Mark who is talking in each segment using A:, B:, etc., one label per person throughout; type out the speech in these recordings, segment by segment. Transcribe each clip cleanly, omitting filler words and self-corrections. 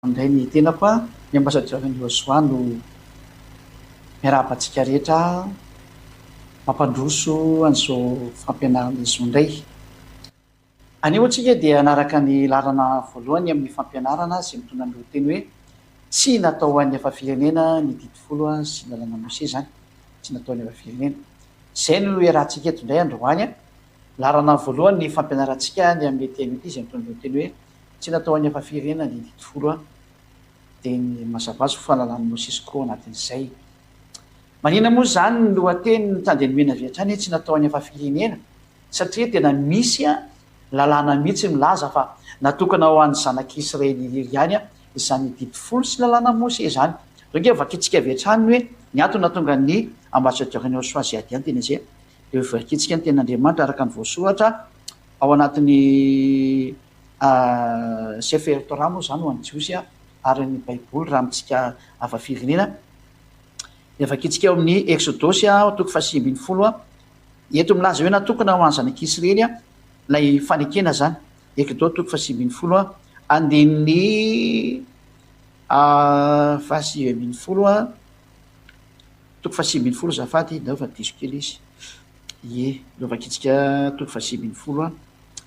A: Andray ny tena koa ny ambasadran'ny Josoa no miarabantsika rehetra mampandroso an'izao fampianarana izao indray. Anio antsika dia anaraka ny lalana voalohany amin'ny fampianarana izay mitondra ny lohateny hoe tsy natao an'ny efa-firenena ny didy folo sy ny lalàna Mose zany, tsy natao an'ny efa-firenena. Izay no iarahantsika eto indray androany. Lalana voalohany ny fampianarantsika ny amin'ny teny ity izay mitondra ny lohateny hoe tsy natao an'ny efa-firenena ny didy folo dia ny mazava azy fahalalana Mose sy koa anatin'izay. Manina moa zany ny lohateny ny tandemena avy hatrany hoe tsy natao any efa-firenena, satria tena misy lalàna mihitsy milaza fa natokana ho an'ny zanak'Israely irery ihany izany didy folo sy lalàna Mose zany. Inge vakitsika avy hatrany hoe ny antony nahatonga ny ambasadran'ny Josoa zay ady teny izay dia vakitsika ny ten'Andriamanitra araka ny voasoratra ao anatin'ny Sefer Torah moa zany ho an'ny Jiosy ary ny Baiboly raha amintsika afa-firenena. Dia vakitsika eo amin'ny Exodosy toko fahasivy ambin'ny folo eto milaza hoe natokana ho an'ny zanak'Israely ilay fanekena zany. Exodosy toko fahasivy ambin'ny folo andin'ny fahasivy ambin'ny folo toko fahasivy ambin'ny folo zafady na fa diso kely izy. Ie, leo vakitsika toko fahasivy ambin'ny folo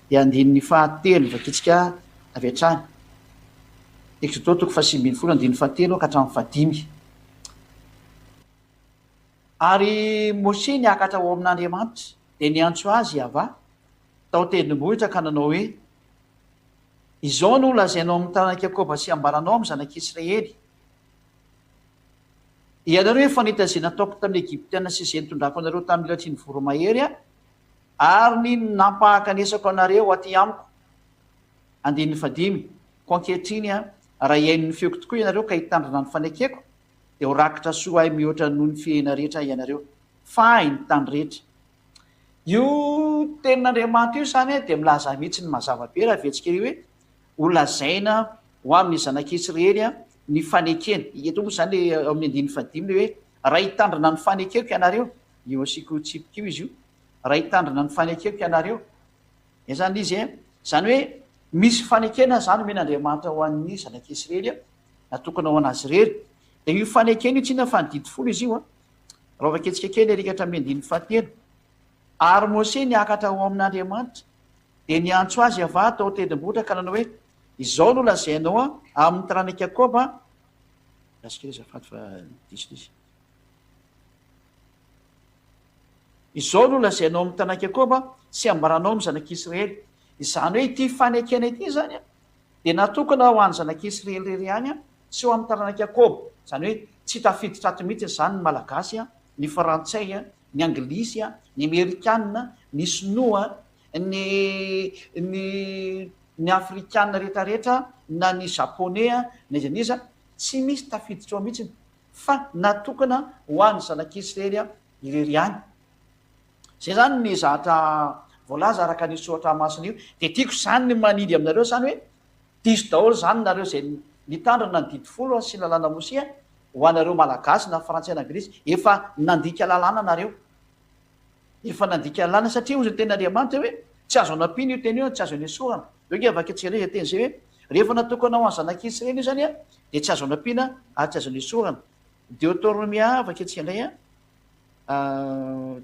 A: dia andin'ny fahatelo vakitsika avy hatrany. Exodosy toko fahasivy ambin'ny folo andin'ny fahatelo ka hatramin'ny fahadimy. Ary Mose niakatra ao amin'Andriamanitra dia niantso azy Iavà tao tendrombohitra ka nanao hoe izao no lazainao amin'ny taranak'i Jakoba sy ambaranao amin'ny zanak'Israely. Ianareo efa nahita izay nataoko tamin'ny Egiptiana sy izay nitondrako anareo tamin'ny ilatry ny voromahery ary ny nampahakanesako anareo aty amiko. Andin'ny fahadimy, ko ankehitriny raha iaino ny feoko tokoa ianareo ka hitandrina ny fanekeko dia ho rakitra soa ahy mihoatra noho ny fihena rehetra ianareo. Fahy ny tany rehetra. Io tenin'Andriamanitra io zany dia milaza mihitsy ny mazava be raha vetsika io hoe ho lazaina ho amin'ny zanak'Israely ny fanekena. Eto moa zany amin'ny andin'ny fahadimy hoe raha hitandrina ny fanekeko ianareo. Io asiko tsipika io izy io. Raha hitandrina ny fanekeko ianareo. Zany izy zany hoe misy fanekena zany men'Andriamanitra ho an'ny zanak'Israely natokana ho an'azy irery. Dia io fanekena io tsinona fa ny didy folo izy io raha vaketsika kely arikatra amin'ny andin'ny fahatelo. Ary Mose niakatra ao amin'Andriamanitra dia niantso azy Iavà tao tendrombohitra ka nanao hoe izao no lazainao amin'ny taranak'i Jakoba. Izao no lazainao amin'ny taranak'i Jakoba sy ambaranao amin'ny zanak'Israely. Izany hoe ity fanekena ity zany dia natokana ho an'ny zanak'Israely irery ihany sy ho amin'ny taranak'i Jakoba. Zany hoe tsy tafiditra ato mihitsy zany ny malagasy, ny frantsay, ny anglisy, ny amerikanina, ny sinoa, ny afrikanina rehetrarehetra na ny japoney na iza n'iza, tsy misy tafiditra ao mihitsy fa natokana ho an'ny zanak'Israely irery ihany. Zay zany ny zahatra voalaza araka ny soratra masina io. Dia tiako zany ny manidy aminareo zany hoe diso daholo zany nareo zay nitandrina ny didy folo sy ny lalàna Mose ho anareo malagasy na frantsay na anglisy efa nandika lalàna nareo. Efa nandika lalàna satria hozy ny ten'Andriamanitra hoe tsy azo anampiana io teny io, tsy azo anesorana. Io avaketsika zay teny zay hoe rehefa natokana ho an'ny zanak'Israely io zany dia tsy azo anampiana ary tsy azo anesorana. Deutéronomia vaketsika indray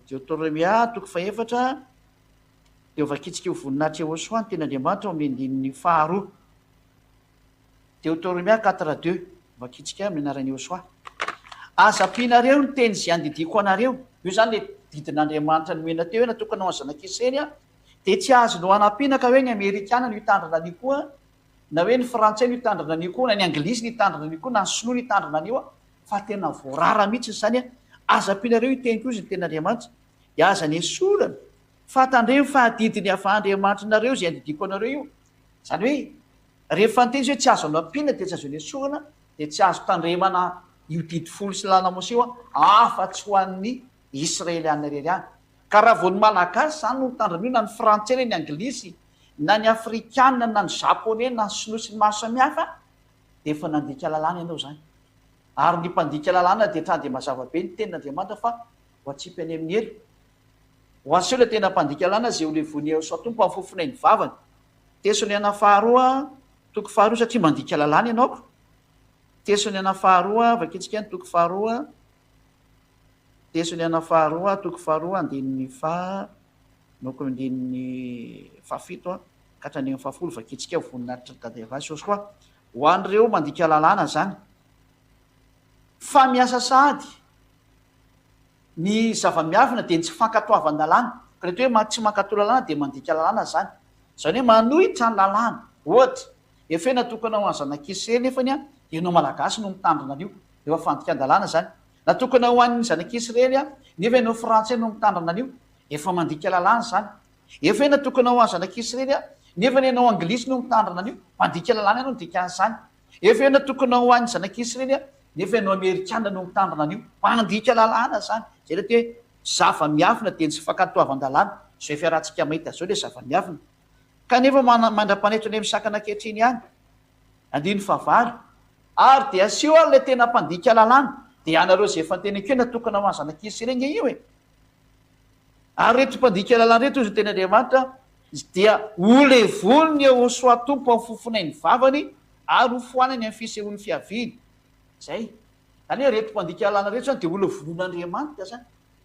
A: Deutéronomia toko faefatra dia vaketsika io voninahitra Josoa ny ten'Andriamanitra amin'ny andin'ny faharoa. Deutéronomia 4:2 vakitsika amin'ny anaran'i Josoa. Aza ampianareo ny teny izay andidiko anareo. Io zany le didin'Andriamanitra nomena teo hoe natokana ho an'ny zanak'Israely dia tsy azonao anampiana ka hoe ny amerikana no hitandrina an'io koa, na hoe ny frantsay no hitandrina an'io koa, na ny anglisy no hitandrina an'io koa, na ny sinoa no hitandrina an'io fa tena voarara mihitsy zany aza ampianareo iteny koa izy ny ten'Andriamanitra dia aza ny esorana fa tandremo fahadidiny afa-Andriamanitra nareo izay andidiko anareo io. Zany hoe rehefa ny teny izy hoe tsy azo anampiana dia tsy azo anesorana dia tsy azo tandremana io didy folo sy lalàna Mose afa-tsy ho an'ny Israeliana irery ihany. Ka raha vao ny malagasy zany no mitandrina io, na ny frantsay ny anglisy na ny afrikanina na ny japoney na ny sinoa sy ny maro samihafa dia efa nandika lalàna ianao zany. Ary ny mpandika lalàna dia tra dia mazava be ny tenin'Andriamanitra fa ho atsipy any amin'ny elo. Ho aseho ilay tena mpandika lalàna zay ho levony Soa tompo amin'ny fofona ny vavany. Tesonena faharoa toko faharoa satria mandika lalàna ianao tesony ana faharoa vakitsika ny toko faharoa tesony ana faharoa toko faharoa andininy noko andininy fahafito ka hatrany amin'ny fahafolo vakitsika voninahitra tadavasy osy koa ho an'ireo mandika lalàna zany fa miasa sady ny zava-miavina dia tsy fankatoavan-dalàna ka rety hoe tsy mankatao lalàna dia mandika lalàna zany zany hoe manohitra ny lalàna ohatra efa natokana ho any zanakisy reny nefany a ianao malagasy no mitandrina an'io efa fandikan-dalàna zany natokana ho an'ny zanakisy reny a nefa ianao frantsay no mitandrina an'io efa mandika lalàna zany efa natokana ho any zanakisy reny a nefa ny ianao anglisy no mitandrina an'io mandika lalàna ianao dikan'izany efa natokana ho an'ny zanakisy reny a nefa ianao amerikana no mitandrina an'io mandika lalàna zany zay rety hoe zava-miafina dia tsy fankatoavan-dalàna zao efa rahantsika mahita zao le zava-miafina kanefa mandra-panetra ny misakana ankehitriny ihany andiny favalo ary dia asio ary le tena mpandika lalàna dia anareo zay efa nyteniko hoe natokana ho any zanakisy reny io e ary reto mpandika lalàna reto izy tena Andriamanitra dia ole volony eo soatompo amin'ny fofonay ny vavany ary ho foanany amin'ny fisehoan'ny fiaviany zay zany hoe reto mpandika lalàna reto zany dia olo vonon'Andriamanitra zany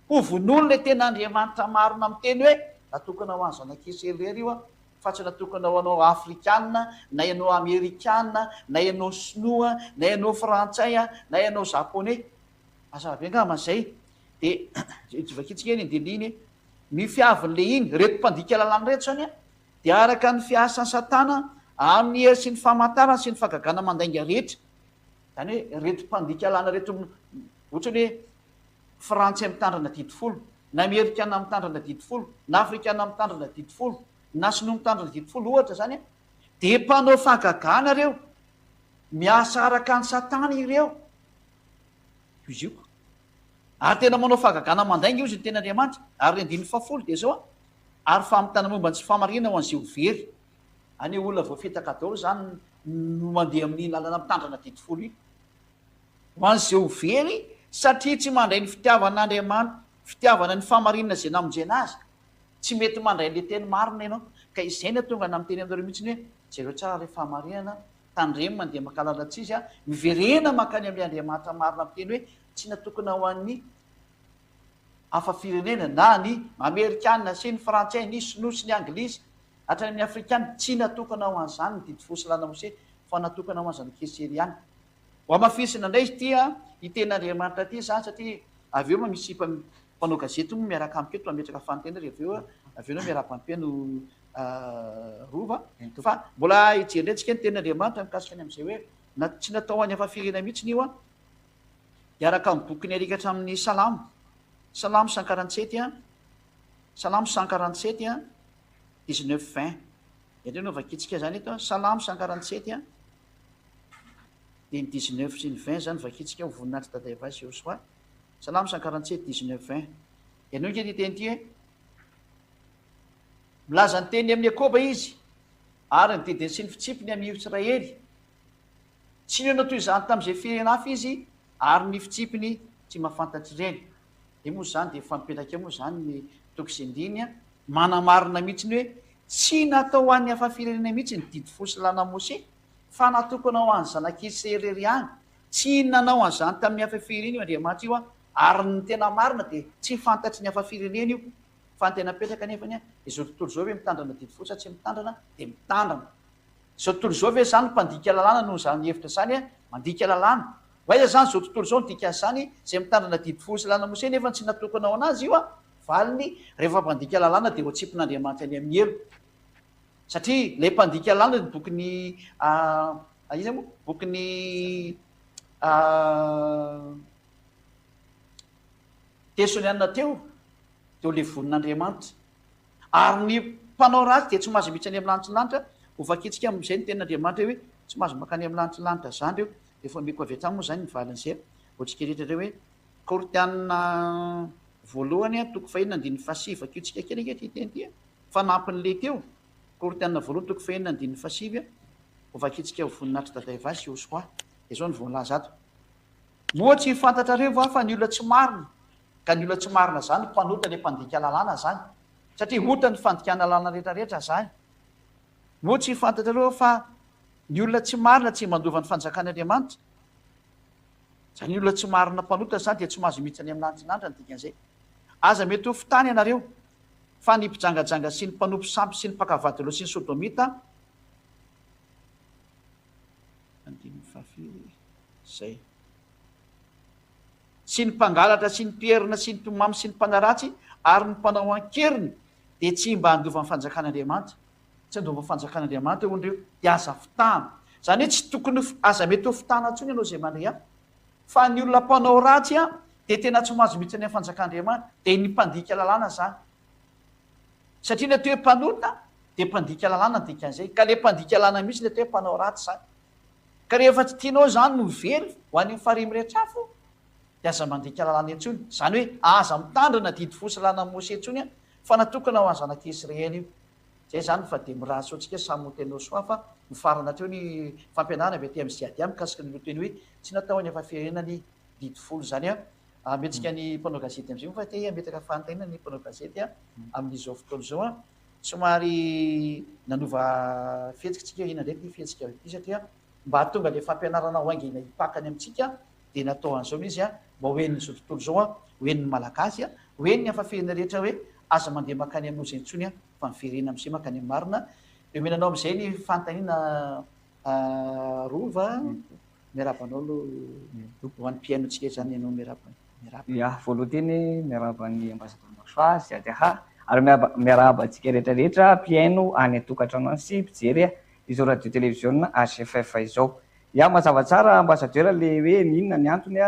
A: ho vonono le tena Andriamanitra marina miteny hoe natokana ho any zanakisy elery io a fa tsy natokana ho anao afrikana na ianao amerikana na ianao sinoa na ianao frantsay a na ianao japonais mazava angamazay dia vakitsika eny andiliny ny fiavin'le iny reto mpandika lalàna reto zany a dia araka ny fiasan'ny satana amin'ny hery sy ny famantarana sy ny fagagana mandainga rehetra zany hoe reto mpandika lalàna reto ohatrany hoe frantsay mitandrina didifolo na amerikana mitandrina didifolo na afrikana mitandrina didifolo na sinoa mitandrina didifolo ohatra zany a dia mpanao fagagana reo miasa araka ny satana ireo izy io ary tena manao fagagana mandainga io zy ny tena Andriamanitra ary andin'ny fahafolo dia zao a ary famitana momba ny tsy famarina ho an'izay ho very any olona voafetaka daholo zany no mandeha amin'ny lalana mitandrana didifolo iny ho an'izay ho very satria tsy mandray ny fitiavan'Andriamanitra fitiavana ny famarinana zay namonjena azy tsy mety mandray le teny marina ianao ka izay na tonga namiteny aminareo mihitsy hoe jereo tsara le famarinana tandremy mandeha makalalatsy izy a miverena makany amin'ny Andriamanitra marina miteny hoe tsy natokana ho an'ny hafa firenena na ny amerikana sy ny frantsay ny sinoa sy ny anglisy hatrany amin'ny afrikana tsy natokana ho an'izany ny didifolo sy lana mose fa natokana ho any zanakisy ery ihany ho amafisina indray izy tia iten'Andriamanitra ty zany satria avy eo ma misy mpanao gazety mo miaraka amiketo ametraka fanontena ry avy eo nao miara-pampeno rova fa mbola hijeryntsika ny ten'Andriamanitra mikasika any amin'izay hoe tsy natao any hafa firena mihitsy ny io a dia araka amin'ny bokyny arikatra amin'ny salamo 147 a salamo 147 a 19-20 ianreo no vakitsika zany eto salamo 147 a dia ny 19 sy ny 20 zany vakitsika ho voninahitra tadavasy eo soa salamo 147 19-20 ianreo nke ty teny ty hoe milaza ny teny amin'ny Akoba izy ary ny didiny sy ny fitsipiny amin'ny Israely tsy nao toy izany tamin'izay firena hafa izy ary ny fitsipiny tsy mahafantatry ireny de moa zany dia fampipetraka moa zany ny tokisindiny a manamarina mihitsy ny hoe tsy natao ho an'ny hafa firenena mihitsy ny didifolo sy lana mose fa natokana ho any zanakisy erery any tsy nanao an'izany tamin'ny hafa firenena io Andriamanitra io a ary ny tena marina dia tsy fantatry ny hafa firenena io fa ny tena petraka nefany a izao tontolo zao hoe mitandrana didifolo sa tsy mitandrana dia mitandrana zao tontolo zao ve zany mpandika lalàna noho zany hevitra zany a mandika lalàna aiza zany zao tontolo zao nodika zany zay mitandrana didifolo sy lana mose nefa tsy natokana ao anazy io a valiny rehefa mpandika lalàna dia ho atsipon'Andriamanitra any amin'ny elo satria le mpandika lalàna ny bokony iza moa bokony tesonianina teo teo le vonin'Andriamanitra ary ny mpanao ratsy dia tsy mahazo mihitsy any amin'ny lanitrylanitra ho vakitsika amin'izay ny ten'Andriamanitra hoe tsy mahazo makany amin'ny lanitrylanitra zany reo efa meko avy hatrany moa zany nyvalin'izay ohatsika rehetra reo hoe Kortiana voalohany a toko fahenina andin'ny fahasivy akeo tsika kely ankehitriny teny ty fanampin'le teo Kortiana voalohany toko fahenina andin'ny fahasivy a ho vakitsika ho voninahitra tadavasy io soa dia zao ny voalaza ato moa tsy fantatrareo va fa ny olona tsy marina ka ny olona tsy marina zany mpanota le mpandika lalàna zany satria hota ny fandikana lalàna rehetrarehetra zany moa tsy fantatrareo fa ny olona tsy marina tsy mandova ny fanjakan'Andriamanitra zany olona tsy marina mpanota zany dia tsy mahazo mihitsy any amin'andrinandra ny dikan'izay. Aza mety ho fitany ianareo fa ny mpijangajanga sy ny mpanompo sampy sy ny mpakavady loha sy ny sodomita zay sy ny mpangalatra sy ny mperina sy ny mpimamy sy ny mpanaratsy ary ny mpanao ankeriny dia tsy mba handova ny fanjakan'Andriamanitra, tsy handova ny fanjakan'Andriamanitra eo ndreo dia aza fitana. Zany hoe tsy tokony aza mety ho fitana ntsony ianao zay mandray fa ny olona mpanao ratsy dia tena tsy mahazo mihitsy ny fanjakan'Andriamanitra dia ny mpandika lalàna zany. Satria le toe mpanota dia mpandika lalàna dikan'izay, ka le mpandika lalàna mihitsy le toe mpanao ratsy zany. Ka rehefa tsy tianao zany no vely ho an'ny farimy rehetra afo dia aza mandika lalàna intsony. Zany hoe aza mitandrina didy fosy lalàna Mosè intsony fa natokana ho an'zanak'Israely io. Zay zany fa dia miraso antsika samy motenao soa fa mifarana teo ny fampianarana avy aty amin'ny ziady mikasika ny teny hoe tsy natao any afa-firenany didy folo zany ametsika ny mpanao gazety am'zay fa te ametaka fanontaniana ny mpanao gazety amin'izao fotoana zao somary nanova fihetsika ina ndraiky fihetsika ity satria mba hatonga le fampianarana ho aingina hipakany amintsika dia natao an'izao izy mba hoeniny zao tontolo zao hoeniny malagasy hoeniny afa-firena rehetra hoe aza mandeha makany amin'ozy intsony fa miverena am'zay makany amin'ny marina. De menanao am'izay ny fanontaniana rova miarabanao aloha ho an'ny mpiainotsika zany ianao
B: ya voalohanteny miaraban'ny ambasador Masoa Ziady ary miarabantsika rehetrarehetra mpiaino any atokantrano any sy mpijery izao radio télévision HFF izao. Ya mazava tsara ambasadeur le hoe ninona ny antony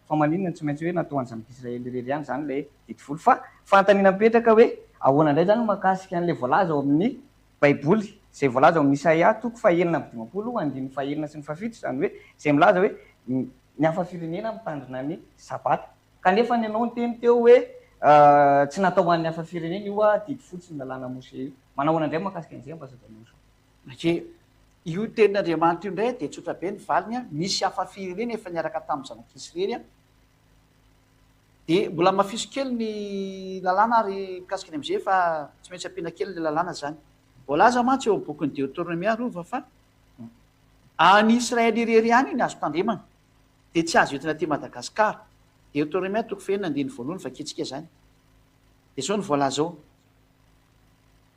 B: fa maninona tsy maintsy hoe natao any zanak'Israely rery ihany zany le didy folo fa fanontaniana mipetraka hoe ahoana indray zany mahakasika an'le voalaza ao amin'ny baiboly zay voalaza ao amin'ny Isaia toko fahelina amby 20 andiny fahelina sy ny fafito zany hoe zay milaza hoe ny hafa-firenena mitandrina ny sabata kanefa ny ianao ny teny teo hoe tsy natao an'ny hafa-firenena io didy fotsiny lalàna Mosè io. Manahoana indray mahakasika an'izay ambasador Masoa?
A: Io tenin'Andriamanitra io ndray dia tsotra be ny valiny misy hafa-firenena efa niaraka tamin'ny zanak'Israely dia mbola mafiso kely ny lalàna ary mikasika ny am'izay fa tsy maintsy ampiana kely le lalàna zany. Voalaza mantsy eo amin'ny bokin'ny Deutéronomie rova fa any Israely irery ihany ny azo tandremana dia tsy azo entina aty Madagasikara. Deutéronomie toko fahelina andiny voalohany vakitsika zany dia zao ny voalaza ao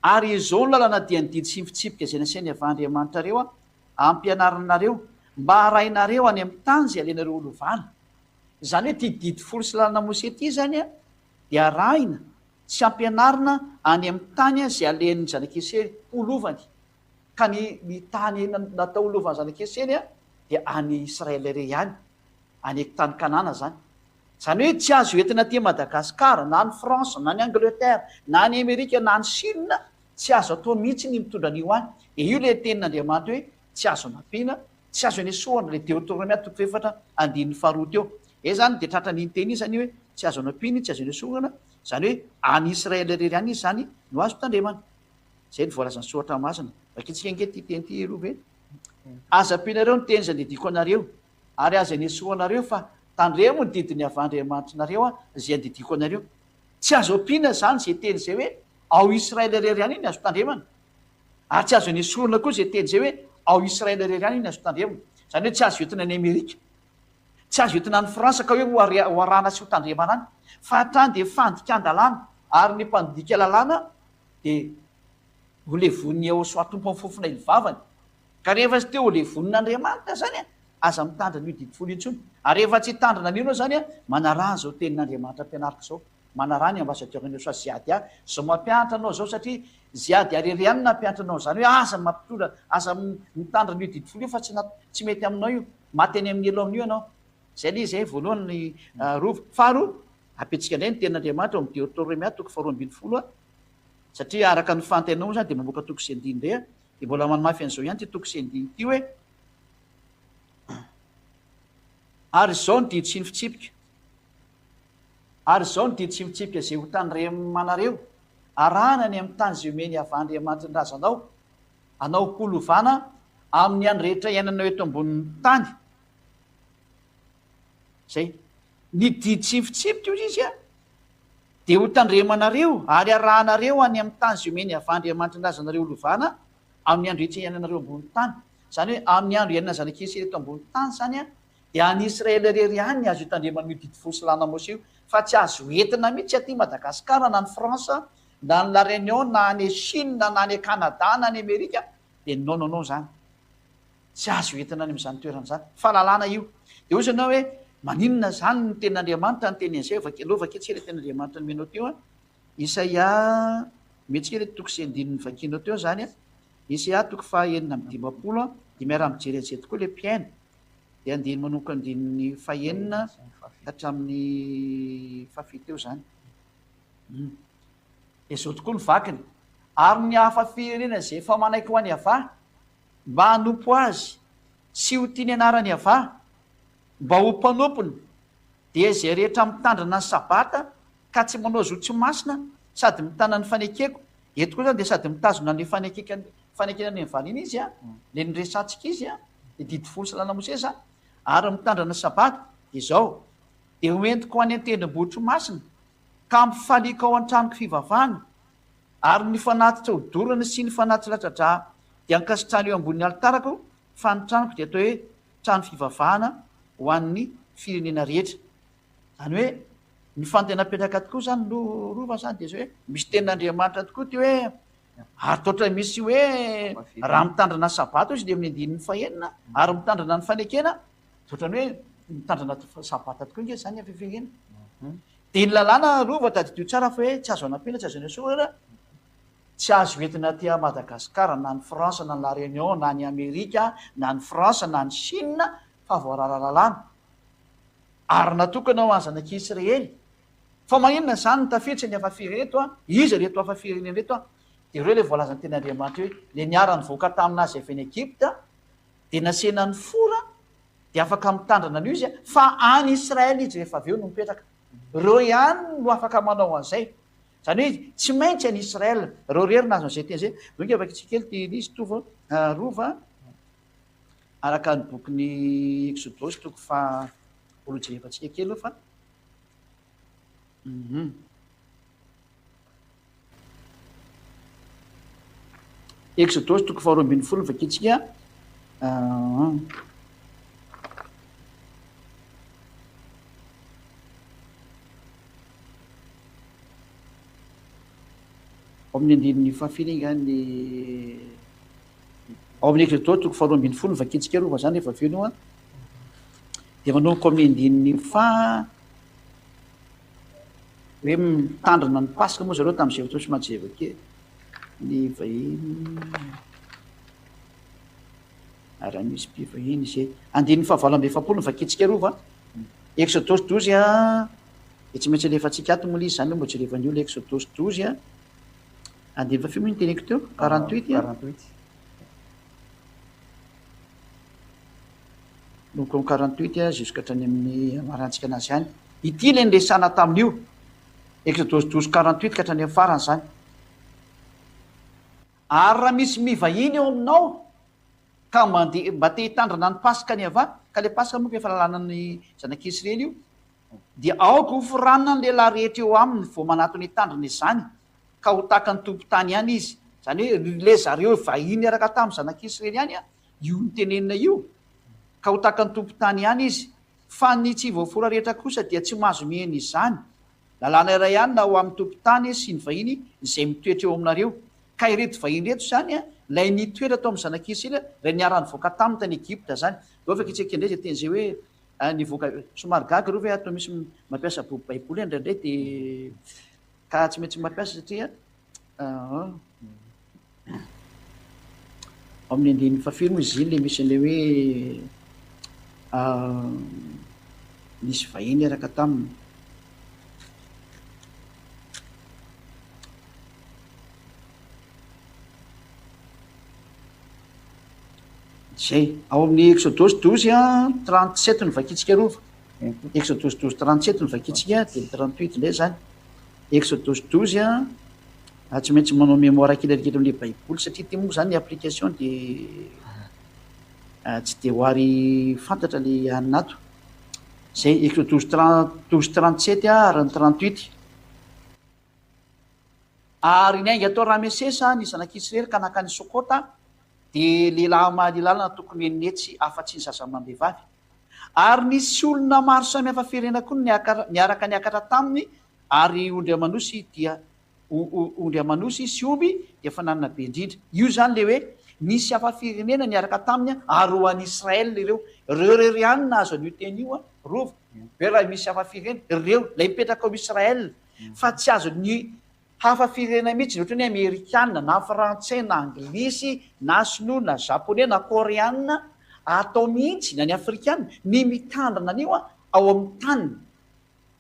A: ary izao ny lalàna dia nididy sy mifitsipika izay nasiany avandriamanitra reo ampianaranareo mba harainareo any amin'ny tany zay alenareo olovana. Zany hoe tididy folo sy lalàna Mosè ty zany dia arahina sy ampianarina any amin'ny tany zay alen'ny zanak'Israely olovany. Ka ny tany natao olovany zanak'Israely dia any Israely irery ihany, any tany Kanana zany. Zany hoe tsy azo entina aty Madagasikara na ny France na ny Angleterre na ny Amerika na ny Chine tsy azo atao mihitsy ny mitondra an'io any. Dia io le tenin'Andriamanitra hoe tsy azo anampiana, tsy azo anesoana le Deutéronomie toko 4:2 teo. Zany dia tratran'iny teny zany hoe tsy azo anampiana, tsy azo anesoana, zany hoe any Israely irery ihany izy zany no azo tandremana. Zay ny voalazany soratra masina. Vakitsika ange ty teny ty rove aza ampianareo ny teny zay andidiko anareo ary aza anesoanareo fa tandremo ny didiny avandriamanitrinareo zay andidiko anareo. Tsy azo ampiana zany zay teny zay hoe ao Israely irery ihany iny azo tandremana ary tsy azo anesoana koa zay teny zay hoe ao Israely irery ihany iny azo tandremana. Zany hoe tsy azo entina ny Amerika, tsy azo entina ny Fransa ka hoe ho arahana sy ho tandremana any fa hatrany dia fandikan-dalàna ary ny mpandika lalàna dia ho levon'ny ao soatompo amin'ny fofona ilivavany. Ka rehefa tsy teo ho levonin'Andriamanitra zany aza mitandrina io didy folo intsony. Ary rehefa tsy tandrina an'io zany manarà zao tenin'Andriamanitra ampianarika zao. Manarà ny ambasadeur Masoa Ziady zao mampianatra anao zao satria Ziady arery ihany nampianatra anao zany hoe aza mampitondra aza mitandrina io didy folo io fa tsy mety aminao io, maty any amin'ny elo amin'io ianao. Zay le zay voalohany ny rova. Faharoa apetsika indray ny tenin'Andriamanitra ao amin'ny Deutéronomie toko 2:20 satria araka ny fantainao zany dia mamoaka toko sy andiny indray dia mbola manamafy an'izao ihany ty toko sy andiny ty hoe ary zao ny didy sy ny fitsipika, ary zao ny didy sy ny fitsipika zay ho tandremanareo arahana ny amin'ny tany zay omeny avandriamanitra ny razanao anao kolovana amin'ny andro rehetra iainanao eto ambonin'ny tany. Zay ny didy sy ny fitsipika io izy dia ho tandremanareo ary arahanareo any amin'ny tany zay omeny avandriamanitra ny razanareo olovana amin'ny andro rehetra iainanareo ambonin'ny tany. Zany hoe amin'ny andro iainana zanak'Israely eto ambonin'ny tany zany dia any Israely rery ihany azo hitandremana io didi folo sy lanamosy io fa tsy azo entina mihitsy aty Madagasikara na ny Fransa na ny La Réunion na any Chine na any Canada na any Amerika dia non zany tsy azo entina any amin'izany toerana zany fahalalana io dia ozy ianao hoe maninona zany ny ten'Andriamanitra ny teny an'izay aloha vaketsika ilay ten'Andriamanitra ny menao teo a Isaia metsika ilay toko sy andininy vakinao teo zany a Isaia toko fahaenina amin'ny dimapolo a dia miara mijery an'izay tokoa ilay mpiaina dia andiny manoko andininy fahaenina hatramin'ny fafito eo zany dia zao tokoa ny vakiny ary ny hafa firenena izay efa manaiky ho any avà mba hanompo azy sy ho tiany anarany avà mba ho mpanompony dia izay rehetra mitandrina ny sabata ka tsy manao zotsy masina sady mitana ny fanekeko eto koa zany dia sady mitazona ny fanekena ny vanina izy a le nyresantsika izy a dia didi folo sy lanamoseza ary mitandrina sabata dia zao dia hoentiko ho any an-tendrombohitry masina ka mifalika ao an-tranoko fivavahana ary ny fanatitra hodorana sy ny fanatitra latradra dia ankasitrano eo ambonin'ny alitarako fa ny tranoko dia atao hoe trano fivavahana ho an'ny firenena rehetra zany hoe ny fantenapetraka tokoa zany no rova zany dia zao hoe misy tenin'Andriamanitra tokoa ty hoe ary toatra misy hoe raha mitandrina sabata izy dia amin'ny andinin'ny fahaenina ary mitandrina ny fanekena toatrany hoe mitandrina sabata tokoa nge zany afefehena dia ny lalàna rova tadidio tsara fa hoe tsy azo anampena tsy azo anasorana tsy azo entina ty Madagasikara na ny Fransa na ny La Réunion na ny Amerika na ny Fransa na ny Chine fa voarara lalàna ary natokana ho azanak'i Israely fa maninona zany ny tafiditra ny hafa firenena reto a izy reto hafa firenena reto a dia ireo le voalazany tena Andriamanitra hoe le niara nivoaka taminazy avy any Egypta dia nasena ny fora dia afaka mitandrina an'io izy a fa any Israely izy rehefa avy eo no mipetraka reo ihany no afaka manao an'izay zany hoe tsy maintsy any Israely reo rery nazo an'izay teny zay donko afaka tsikely ty izy tova rova araka ny bokyny Exodosy toko fa olojerefatsika kely eo fa Exodosy toko faharoa ambin'ny folo vakitsika ao amin'ny andininy fahafiny ngany ao amin'ny Exodosy toko faharoa ambin'ny folo vakitsika rova zany rehefa aveo no a dia manomboka amin'ny andininy hoe mitandrina ny pasika moa zareo tamin'izay fotoana sy majevake ny vahiny ary misy mpivahiny izay andininy fahavalo amby efapolo ny vakitsika rova Exodosy 12 a dia tsy maintsy alefatsika ato moa le izy zany hoe mba jerevan'io le Exodosy 12 a andiny fafio moa ny teneko teo 48 donc 48 jusqu'à hatrany amin'ny marantsika anazy ihany ity le nresana tamin'io Exodosy 12 48 ka hatrany amin'ny farany zany ary raha misy mivahiny eo aminao ka mba te hitandrina ny pasika ny avà ka le pasika moa ka efa lalanany zanak'Israely io dia aoka ho foranina ny lehilahy rehetra eo aminy vao manato ny hitandrina izany ka ho taka ny tompo-tany ihany izy zany hoe le zareo vahiny araka tamin'ny zanak'Israely ihany a io ny tenenina io ka ho taka ny tompo-tany ihany izy fa ny tsy voafora rehetra kosa dia tsy mahazo mihena izany lalàna iray ihany na ho amin'ny tompo-tany sy ny vahiny izay mitoetra eo aminareo ka ireto vahiny reto zany a lay nitoera tao amin'ny zanak'Israely ray niara nivoaka taminy tany Egypta zany go afaka itsika indray zay teny zay hoe nivoaka somary gaga reo hoe atao misy mampiasa boby baiboly indraindray dia ka tsy maintsy mampiasa satria ao amin'ny andininy fafiro moa izy iny le misy an'le hoe misy vahiny araka taminy zay ao amin'ny Exodosy 12 a 37 ny vakitsika rova Exodosy 12 37 ny vakitsika dia 38 indray zany Exodosy 12 a tsy maintsy manao mémoire kelikely amin'le baiboly satria ty moa zany ny application dia tsy dia hoary fantatra le aninato zay Exodosy 12 37 ary ny 38 ary ny ainga atao Ramesesa ny zanak'Israely ka nakany Sokota dia lehilahy mahalilala na tokony enetsy afa-tsy ny zaza amam-behivavy ary nisy olona maro samihafa firena koa niaraka niakatra taminy ary ondry amanosy dia ondry amanosy sy omby dia fananana be indrindra. Io zany le hoe nisy hafa firenena niaraka taminy ary ho an'ny Israel ireo reorianina azo an'io teny io a rova hoe raha misy hafa firena ireo lay mipetraka ao Israel fa tsy azo ny hafa firena mihitsy ohatra ny amerikanina na frantsay na anglisy na sinoa na japonais na koreanina atao mihitsy na ny afrikana ny mitandrina an'io a ao amin'ny taniny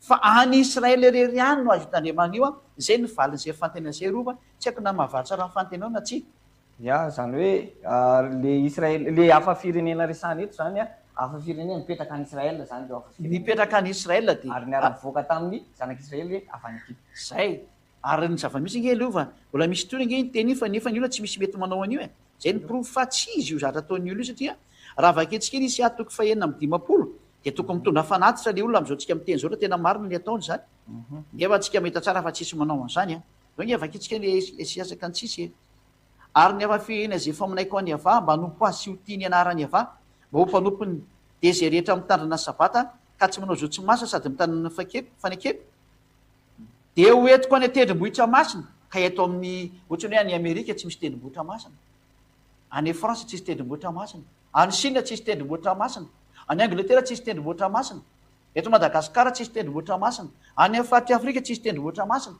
A: fa any Israel rery any no azo hitandremana io a zay ny valin'izay fantena zay rova tsy haiko na mahavaly tsara ny fantenao na tsy
B: ia zany hoe le Israel le hafa firenena resany eto zany a hafa firenena mipetraka any Israel zany le hafa
A: mipetraka any Israel dia
B: ary niara-mivoaka tamin'ny zanak'Israel hoe avy any Egypte
A: zay ary ny zava-misy nge lova mbola misy tony nge ny teny fa nefa ny olona tsy misy mety manao an'io e zay ny prov fa tsy izy io zatra ataon'ny olo io satria raha vaketsika isy atoko fahenina amin'ny dimapolo dia toko mitondra fanatitra le olona am'izao tsika miteny zao tena marina le ataony zany nefa tsika mahita tsara fa tsisy manao an'izany a zao nge vaketsika le siasaka ny tsisy ary ny hafa firenena zay faminaiko any ava mba hanompo azy sy ho tia ny anarany ava mba ho mpanompony de zay rehetra mitandrina sabata ka tsy manao zao tsy masa sady mitandrina fanekeko dia hoentiko any tendrombohitra masina ka eto amin'ny ohatrany hoe any Amerika tsy misy tendrombohitra masina any France tsy misy tendrombohitra masina any Chine tsy misy tendrombohitra masina any Angletera tsy misy tendrombohitra masina eto Madagasikara tsy misy tendrombohitra masina any faty Afrika tsy misy tendrombohitra masina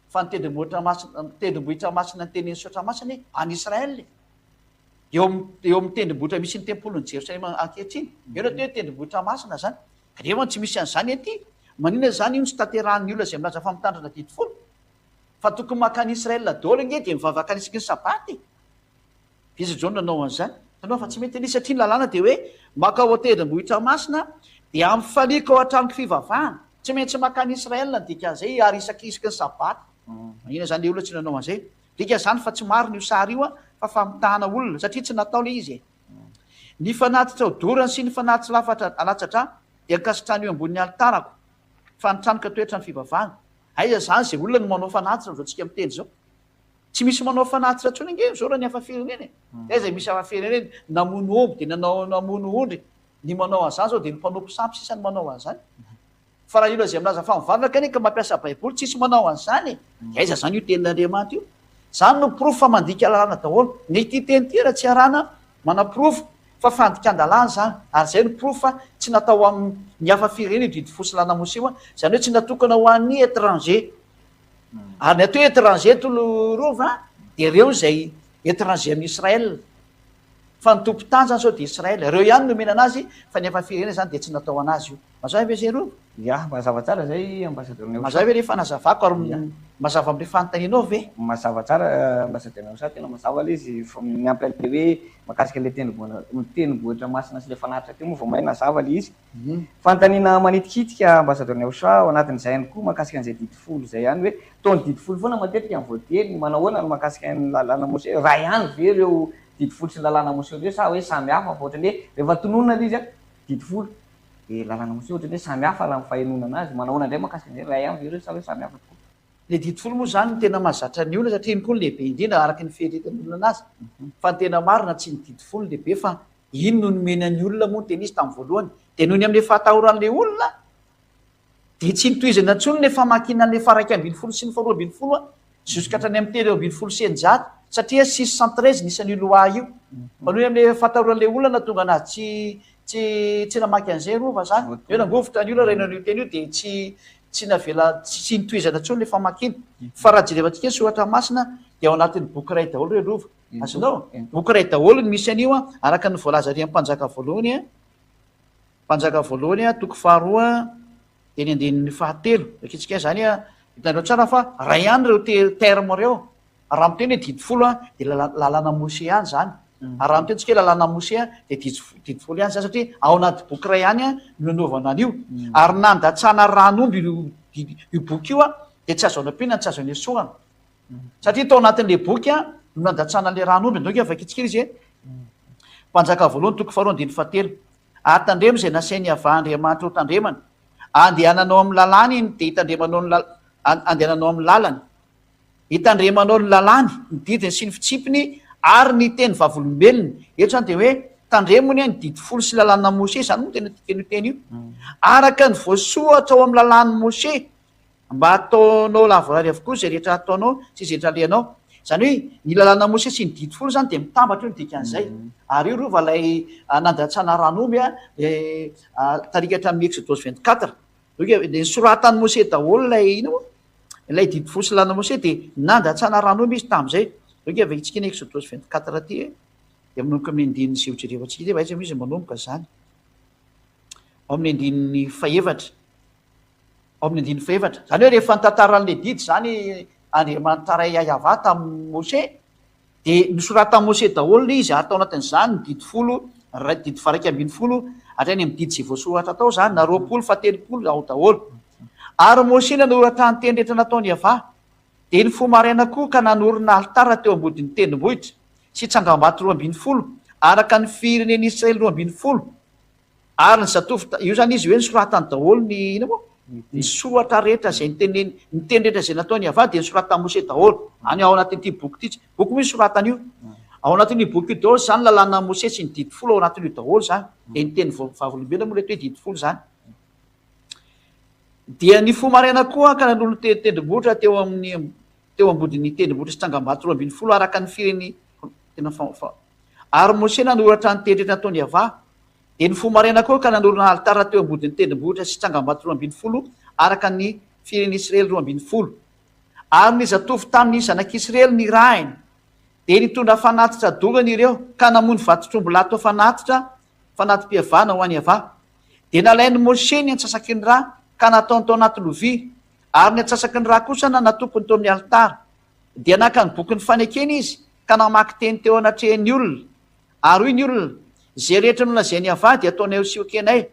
A: fa ny tendrombohitra masina ny teneny sotra masina any Israel eo amin'ny tendrombohitra misy ny tempolony Jerosalema ankehitriny eo no hoe tendrombohitra masina zany kanefa tsy misy an'izany aty maninona zany io ny tsy tanterahan'ny olona zay milaza fa mitandrina didifolo fa tokony makany Israel daholo nge dia mivavaka anisaky ny sabaty izy zao nanao an'izany tanao fa tsy mety any satria ny lalàna dia hoe maka ao tendrombohitra masina dia amin'ny faliko ao an-tranoko fivavahana tsy maintsy makany Israel ny dikan'izay ary isaky ny sabaty maninona zany le olona tsy nanao an'izay dikan'izany fa tsy maro ny io sary io a fa famitahana olona satria tsy natao le izy ny fanatitra odorany sy ny fanatitra lafatra alatsatra dia nikasitrany io ambonin'ny alitarako fa nitranoka toetra ny fivavahana aiza zany zay olona no manao fanatitra zao tsika miteny zao tsy misy manao fanatitra tsony nge zao raha ny hafa firenena aiza misy hafa firenena namono omby dia namono ondry ny manao an'izany zao dia ny mpanompo sampy sisa ny manao an'izany fa raha ilo zay milaza fa mivavaka ane ka mampiasa baiboly tsisy manao an'izany aiza zany io tenin'Andriamanitra io zany no profo fa mandika lalàna daholo ny ty teny ty raha tsy arana manaprofo fa fandikan-dalàna zany ary zay no profo fa tsy natao amin'ny hafa firenena didy fosy lanamosy io a zany hoe tsy natokana ho an'ny étranger ary ny atao étranger tolo rova dia ireo zay étranger amin'ny Israel fa ny tompo tany zany sao dia Israel ireo ihany nomena anazy fa ny hafa firenena zany dia tsy natao anazy io mazava ve zay rova
B: ia mazava tsara zay ambasadeur
A: mazava ve rehefa nazavako ary mazava am'le fanontanianao ve
B: mazava tsara ambasadeur sa tena mazava le izy miampy an'le hoe makasika le tendrombohitra masina sy le fanatitra teo moa vao mahay nazava le izy fanontaniana manitikitika ambasadeur Neosa ao anatin'izay ihany koa makasika an'izay didifolo zay ihany hoe taony didifolo foana matetika amin'ny voateny manao ahoana no makasika ny lalàna mose raha ihany ve ireo didifolo sy ny lalàna mose reo sa hoe samy hafa fa ohatrany hoe rehefa tononona le izy a didifolo dia lalàna mose ohatrany hoe samy hafa raha mifahenona anazy manao ahoana indray makasika an'izay raha ihany ve ireo sa hoe samy hafa tokoa
A: le didifolo moa zany ny tena mahazatra ny olona satria ny koa ny lehibe indrindra araky ny fieretany olona anazy fa ny tena marina tsy ny didifolo lehibe fa ino no nomenan'ny olona moa ny tena izy tamin'ny voalohany dia noho ny amin'le fahatahoran'le olona dia tsy nitohizana ntsony le famakina an'le faraiky ambin'ny folo sy ny faharoa ambin'ny folo a jusk'hatrany amin'ny telo ambin'ny folo sy eninjato satria 613 nisan'io loa io fa noho amin'le fahatahoran'le olona na tonga anazy tsy namaky an'izay rova zany eo nangovotra ny olona rainan'io teny io dia tsy navela tsy nitohizana ntsony le famakina fa raha jerevantsika soratra masina dia ao anatin'ny boky ray daholo hoe rova azonao boky ray daholo ny misy an'io a araka ny voalaza ry am'mpanjaka voalohany a toko faharoa dia ny andenin'ny fahatelo aketsika zany a hitanareo tsara fa raha ihany reo terme reo raha miteny hoe didifolo a dia lalàna mose ihany zany ary raha mitentsika hoe lalàna mose a dia didifolo ihany zany satria ao anaty boky ray ihany a no nanaovana an'io ary nandatsana ranomby io boky io a dia tsy azo anam-pina tsy azo any esoana satria tao anatin'le boky a no nandatsana an'le ranomby donc avakitsika izy e mpanjaka voalohany toko faharoa andiny fahatelo atandremo zay nasainy avahandriamanitra ho tandremana andehananao amin'ny lalàny iny dia andehananao amin'ny lalany hitandremanao ny lalàny ny didiny sy ny fitsipiny ary ny teny vavolombelony eto zany dia hoe tandremony a ny didy folo sy lalàna Mose zany moa tena tikeny teny io araka ny voasoatra ao amin'ny lalàny Mose mba ataonao lavorary avokoa zay rehetra ataonao sy zay rehetra leanao zany hoe ny lalàna Mose sy ny didy folo zany de mitambatra io ny dikan'izay ary io rova lay nandatsana ranomby a tarikatra amin'ny Exodose 24 de soratany Mose daholo lay ino lay didy folo sy lalàna Mose de nandatsana ranomby izy tam'izay avy itsika ny Exodose 24 ty de manomboka amin'ny andininy sy ojerevatsika ty aiza izy manomboka zany ao amin'ny andininy faevatra ao amin'ny andininy faevatra zany hoe rehefa ntantaran'le didy zany Andriamanitra ray Yahva tamin'ny Mose de nisorata Mose daholo izy atao anatin'izany didy folo didy varaiky ambin'ny folo hatrany amin'ny didy zay voasoratra atao zany na 20 fa 30 ao daholo ary Mose nanoratra ny teny rehetra nataony Yahva de ny fomaraina koa ka nanorina altara teo ambodin'ny tendrombohitra sy tsangambato 12 araka ny fireneny Israely 12 ary ny zatovy io zany izy hoe nisoratany daholo ny ina moa ny soratra rehetra zay ny teny rehetra zay nataony Yahva de nisoratany Mose daholo any ao anatin'ity boky ity boky misy soratan'io ao anatin'io boky io daholo zany lalàna Mose sy ny didy folo ao anatin'io daholo zany de ny teny vavolombelona moa reto hoe didy folo zany dia ny fomaraina koa ka nanolo tendrombohitra teo ambodin'ny tendrombohitra sy tsangambato 12 araka ny fireny tena ary Mose nanoratra ny teny rehetra nataony Yahva de ny fomaraina koa ka nanorina altara teo ambodin'ny tendrombohitra sy tsangambato 12 araka ny fireny Israely 12 ary ny zatovy tamin'ny zanak'Israely ny rahiny de nitondra fanatitra dogany ireo ka namony vatotrombo-lato fanati-pihavana ho any Yahva de nalainy Mose ny antsasaky ny raha ka nataony tao anaty lovia ary ny antsasaky ny raha kosa natopony teo amin'ny altara dia naka ny boky ny fanekena izy ka namaky teny teo anatrehan'ny olona ary hoy ny olona zay rehetra no lazainy Yahva de ataonay siokenay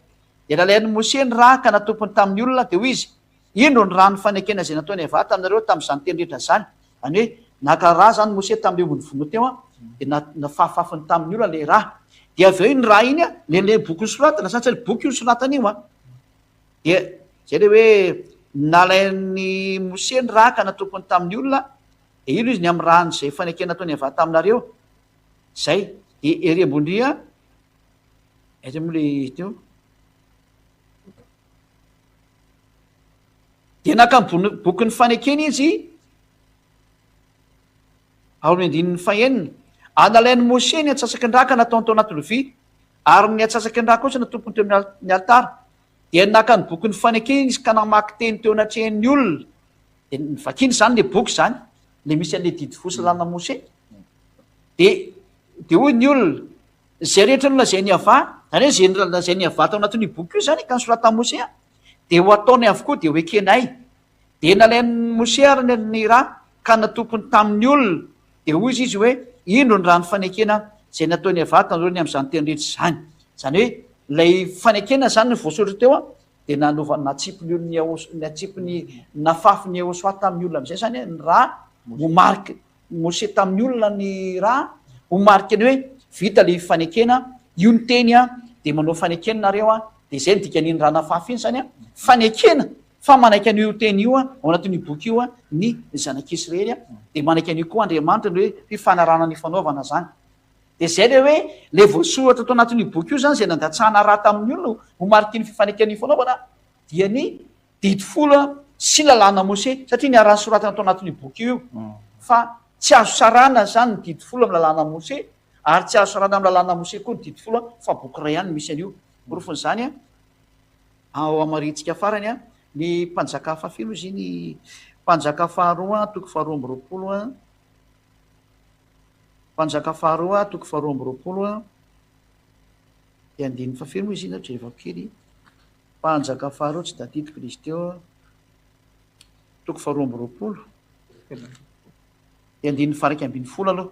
A: de nalainy Mose ny raha ka natopony tamin'ny olona de hoy izy ino ny raha ny fanekena zay nataony Yahva taminareo tamin'izany teny rehetra zany zany hoe naka raha zany Mose tamin'le ombony teo de nafafafiny tamin'ny olona le raha de avy eo ny raha iny le boky nosoratana satsy boky io nosoratana io de zay le hoe nalainy Mose ny raha ka natopony tamin'ny olona de ino izy ny amin'ny rahany zay fanekena nataony Yahva taminareo zay de ery ambondria aiza moa le teo de naka boky ny fanekena izy ao amin'ny andininy fahenina nalainy Mose ny antsasaky ny raha ka nataony tao anaty lovia ary ny antsasaky ny raha kosa natopony teo amin'ny altara de naka ny boky ny fanekena izy ka namaky teny teo anatrehan'ny olona de nivakiny zany le boky zany le misy an'le didy folo sy lalàna Mose de hoy ny olona zay rehetra no lazainy Yahva zany hoe zay lazainy Yahva tao anatin'io boky io zany ka nisoratany Mose de ho ataony avokoa de hoekenay de nalainy Mose ary ny raha ka natopony tamin'ny olona de hoy izy hoe ino ny raha ny fanekena zay nataony Yahva tanrony amin'izany teny rehetra zany hoe lay fanekena zany ny voasoratra teo de nanova natsipony olony natsipony nafafiny Yehosoa tamin'ny olona am'izay zany ny raha ho mariky Mose tamin'ny olona ny raha ho mariky ny hoe vita le fanekena io ny teny de manao fanekena nareo de zay ny dikan'iny raha nafafy iny zany fanekena fa manaiky an'io teny io ao anatin'io boky io ny zanak'Israely de manaiky an'io koa Andriamanitra ny hoe fifanarana ny fanaovana zany de zay le hoe le voasoratra tao anatin'io boky io zany zay nandatsahana raha tamin'ny olona ho mariky ny fifanekany fanaovana dia ny didy folo sy lalàna Mose satria ny araha soratana tao anatin'io boky io fa tsy azo sarana zany ny didy folo amin'ny lalàna Mose ary tsy azo sarana amin'ny lalàna Mose koa ny didy folo fa boky ray ihany misy an'io porofony zany ao amaritsika farany ny mpanjaka fafilo izy ny mpanjaka faharoa toko faharoa amby roapolo mpanjaka faharoa toko faharoa amby roapolo de andininy fafilo moa izy iny rehefa kely mpanjaka faharoa tsy dadidiko izy teo toko faharoa amby roapolo de andininy faraiky ambin'ny folo aloha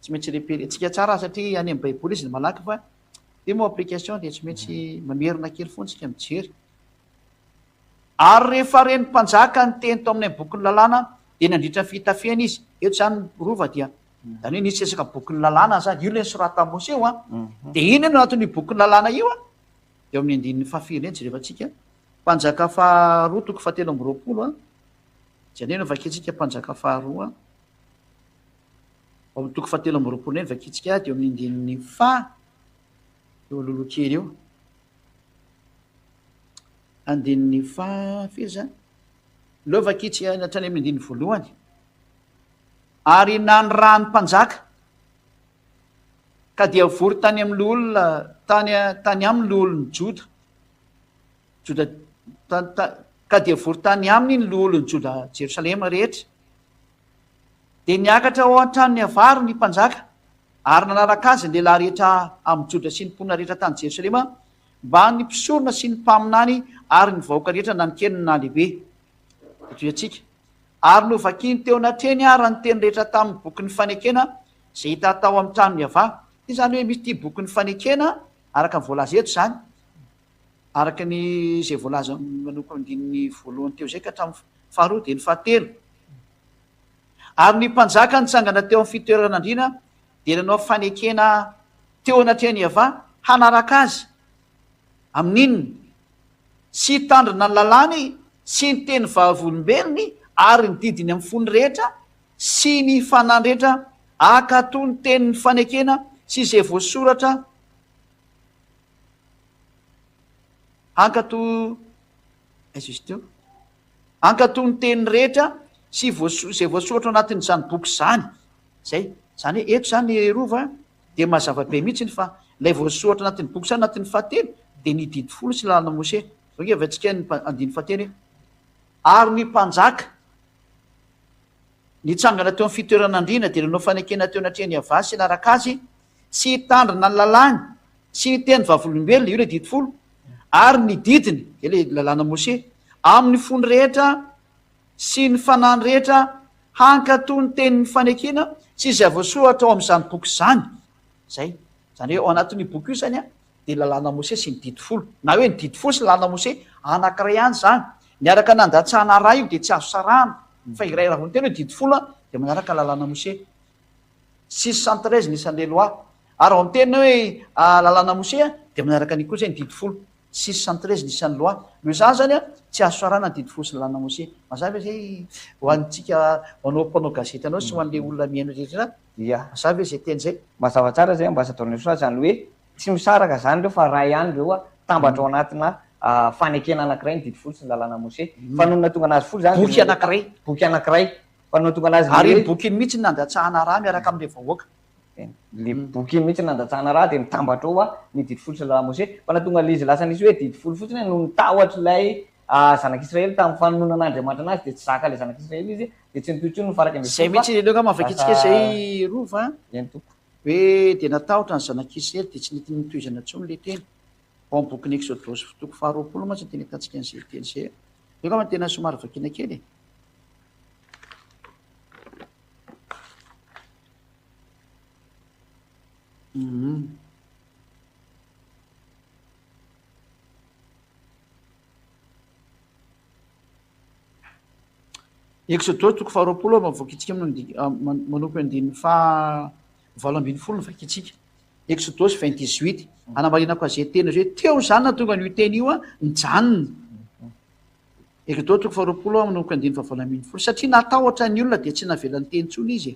A: tsy maintsy repéry atsika tsara satria any amin'ny baiboly izy ny malaky fa de mo application de tsy maintsy mamerina kely foana tsika mijery ary rehefa reny mpanjaka ny teny tao amin'ny boky ny lalàna de nandritra ny fitafiana izy eto zany rova dia zany hoe nisy resaka boky ny lalàna zany io le sorata Mose io de iny no anatin'io boky ny lalàna io de amin'ny andininy fafilo eny jerevantsika mpanjaka faharoa toko fahatelo amby roapolo zany hoe no vakitsika mpanjaka faharoa toko fahatelo amby roapolo eny vakitsika de amin'ny andininy eo lolokely eo andininy firy zany lovakitsy hatrany amin'ny andininy voalohany ary nany rany mpanjaka ka dia vory tany amin'ny olona tany amin'ny loolony joda ka dia vory tany aminy ny loolony joda Jerosalema rehetra dia niakatra ao an-tranony avary ny mpanjaka ary nanaraka azy ny lehilahy rehetra amin'ny joda sy ny mponina rehetra tany Jerosalema mba ny mpisorona sy ny mpaminany ary ny vahoaka rehetra na nykeliny na lehibe atsika ary novakiny teo anatreny ary ny teny rehetra tamin'ny boky ny fanekena izay hita tao amin'ny tranony ava ty zany hoe misy ty boky ny fanekena araka ny voalaza eto zany araka ny izay voalaza manoko andininy voalohany teo zay ka hatramin'ny faharoa dia ny fahatelo ary ny mpanjaka nitsangana teo amin'ny fitoeran'andriana dia nanao fanekena teo anatreny ava hanaraka azy amin'inony sy tandrina ny lalàny sy ny teny vavolombelony ary ny didiny amin'ny fony rehetra sy ny fanany rehetra akato ny tenyny fanekena sy izay voasoratra ankato aiza izy teo ankato ny teny rehetra sy izay voasoratra anatin'izany boky zany zay zany hoe eto zany rova dia mazava-be mihitsiny fa ilay voasoratra anatin'ny boky zany anatin'ny fahatelo dia ny didy folo sy lalana Mose zao nge avatsika ny andiny fahatelo hoe ary ny mpanjaka nitsangana teo amin'ny fitoeran'andriana dia nanao fanekena teo anatreny ava sy naraka azy sy hitandrina ny lalàny sy ny teny vavolombelona io le didy folo ary ny didiny e le lalàna Mose amin'ny fony rehetra sy ny fanany rehetra hankato ny tenyny fanekena sy izay voasoratra ao amin'izany boky zany zay zany hoe ao anatin'ny boky io zany a dia lalàna Mose sy ny didy folo na hoe ny didy folo sy lalàna Mose anankiray ihany zany niaraka nandatsahana raha io dia tsy azo sarahana fa iray raha vao ny tena hoe didy folo a dia manaraka lalàna Mose 613 nisan'le loi ary ao mitena hoe lalàna Mose a dia manaraka ny koa zay ny didy folo 613 nisan'ny loi no izany zany a tsy azo sarahana ny didy folo sy lalàna Mose mazava zay ho antsika manao mpanao gazety anao sy ho an'le olona miaino rehetra
B: ia
A: mazava zay teny zay
B: mazava tsara zay ambasador Soa zany hoe tsy misaraka zany reo fa raha ihany reo a tambatra ao anatina fanekena anankiray ny didy folo sy ny lalàna Mose fa noho natonga anazy folo zany
A: boky anankiray
B: boky anankiray fa noho natonga anazy
A: ary iny boky iny mihitsy nandatsahana raha miaraka amin'le vahoaka
B: le boky iny mihitsy nandatsahana raha dia mitambatra ao a ny didy folo sy ny lalàna Mose fa natonga l'izy lasa nisy hoe didy folo fotsiny no nitahotra ilay zanak'Israely tamin'ny fanononan'Andriamanitra anazy dia tsy zaka ilay zanak'Israely izy dia tsy nitohitry ny faraka
A: zay mihitsy leoka mavakitsika zay rova
B: eny toko
A: hoe dia natahotra ny zanak'Israely dia tsy nety nitohizana intsony le teny ao amin'ny boky ny Exodosy toko faharoapolo mantsy teny hitantsika an'izay teny zay leoka ma tena somary vakina kely Exodosy toko faharoapolo mavakitsika manoko andininy valo ambin'ny folo no vakitsika Exodosy 20-18 anamarinako azay tena hoe teo zany na tonga n'io teny io a nijanona Exodosy toko faharoapolo manoko andininy valo ambin'ny folo satria natahotra ny olona dia tsy navela ny teny intsony izy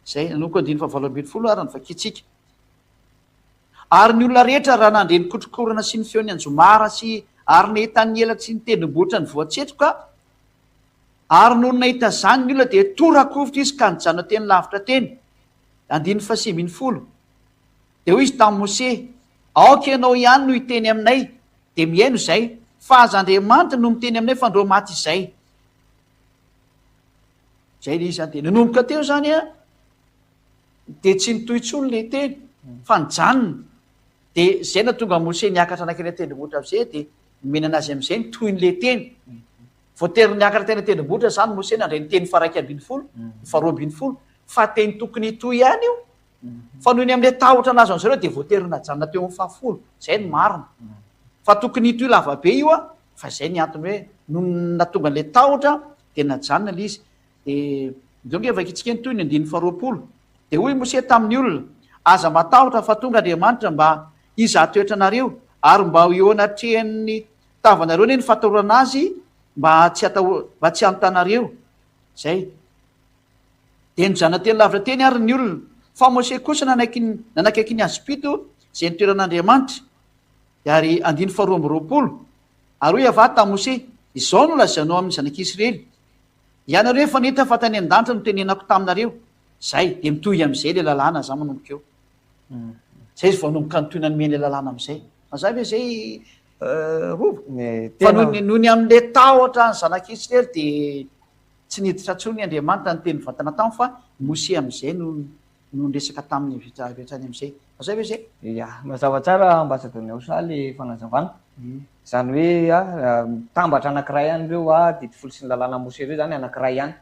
A: zay nanoko andininy valo ambin'ny folo ary ny vakitsika ary ny olona rehetra raha nandre ny kotrokorana sy ny feony anjomara sy ary nahitany ela tsy ny tendrombohitra ny voatsetroka ary noho ny nahita zany ny olona dia torakovitra izy ka nijanona teny lavitra teny andiny fahasivy folo dia hoy izy tamin'ny Mose aoka ianao ihany no hiteny aminay dia mihaino izay fa aza Andriamanitra no miteny aminay fa andreo maty izay zay le izy zany dia nanomboka teo zany a dia tsy nitohitsony le teny fa nijanona dia zay na tonga Mose niakatra anankiray tendrombohitra am'izay dia nomena anazy amin'izay nitohy n'le teny voatery niakatra tena tendrombohitra zany Mose nandray ny teny faraiky ambin'ny folo faharoa ambin'ny folo fa teny tokony hitohy ihany io fa noho ny amin'le tahotra anazy an'zareo dia voatery najanona teo amin'ny fahafolo zay ny marina fa tokony hitohy lavabe io a fa zay ny antony hoe no natonga n'le tahotra dia najanona le izy dia zao nge vakitsika nitohy ny andininy faharoapolo dia hoy Mose tamin'ny olona aza matahotra fa tonga Andriamanitra mba izahatoetra anareo ary mba eo anatrehany tavanareo ne ny fatorana azy mba tsy anotanareo zay dia nijana teny lavitra teny ary ny olona fa Mose kosa nanakaiky ny Azipito zay nitoeran'Andriamanitra ary andiny faharoa amby roapolo ary hoe avà tamose izao no lazanao amin'ny zanak'Israely ianareo efa neta fa tany an-danitra no tenenako taminareo zay de mitohy am'izay le lalàna za manomboka eo zay izy vanomboka nytohina nomeny le lalàna am'izay mazava hoe zay rova fa noho ny am'le tahotra ny zanak'Israely de tsy niditra ntsony Andriamanitra ny teny vatana tamy fa mose am'izay no nresaka tamin'ny vetrany am'izay mazava hoe zay
B: ia mazava tsara ambasadorny aosa le fanazavana zany hoe tambatra anankiray ihany reo dity folo sy ny lalàna mose reo zany anankiray ihany